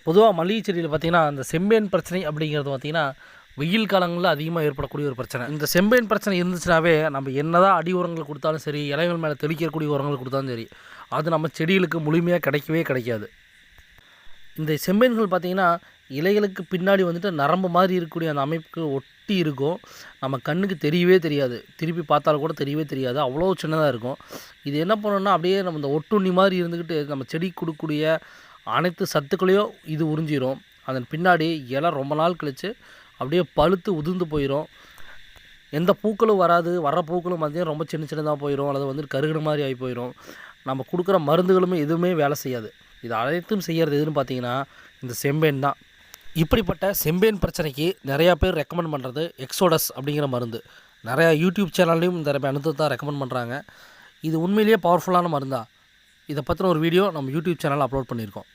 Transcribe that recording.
பொதுவாக மல்லிகை செடியில் பார்த்திங்கன்னா அந்த செம்பேன் பிரச்சனை அப்படிங்கிறது பார்த்திங்கன்னா வெயில் காலங்களில் அதிகமாக ஏற்படக்கூடிய ஒரு பிரச்சனை. இந்த செம்பேன் பிரச்சனை இருந்துச்சுனாவே நம்ம என்ன தான் அடி உரங்கள் கொடுத்தாலும் சரி, இலைகள் மேலே தெளிக்கக்கூடிய உரங்கள் கொடுத்தாலும் சரி, அது நம்ம செடிகளுக்கு முழுமையாக கிடைக்கவே கிடைக்காது. இந்த செம்பேன்கள் பார்த்திங்கன்னா இலைகளுக்கு பின்னாடி வந்துட்டு நரம்பு மாதிரி இருக்கக்கூடிய அந்த அமைப்புக்கு ஒட்டி இருக்கும். நம்ம கண்ணுக்கு தெரியவே தெரியாது, திருப்பி பார்த்தாலும் கூட தெரியவே தெரியாது, அவ்வளோ சின்னதாக இருக்கும். இது என்ன பண்ணணும்னா அப்படியே நம்ம இந்த ஒட்டுண்ணி மாதிரி இருந்துக்கிட்டு நம்ம செடி கொடுக்கக்கூடிய அனைத்து சத்துக்களையும் இது உறிஞ்சிடும். அதன் பின்னாடி இலை ரொம்ப நாள் கழித்து அப்படியே பழுத்து உதிர்ந்து போயிடும். எந்த பூக்களும் வராது, வர்ற பூக்களும் பார்த்திங்கன்னா ரொம்ப சின்ன சின்னதாக போயிடும், அல்லது வந்துட்டு கருகின மாதிரி ஆகி போயிடும். நம்ம கொடுக்குற மருந்துகளுமே எதுவுமே வேலை செய்யாது. இது அனைத்தும் செய்கிறது எதுன்னு பார்த்திங்கன்னா இந்த செம்பேன் தான். இப்படிப்பட்ட செம்பேன் பிரச்சனைக்கு நிறையா பேர் ரெக்கமெண்ட் பண்ணுறது எக்ஸோடஸ் அப்படிங்கிற மருந்து. நிறையா யூடியூப் சேனல்லையும் இந்த மருந்து தான் ரெக்கமெண்ட் பண்ணுறாங்க. இது உண்மையிலேயே பவர்ஃபுல்லான மருந்தா? இதை பற்றின ஒரு வீடியோ நம்ம யூடியூப் சேனலில் அப்லோட் பண்ணியிருக்கோம்.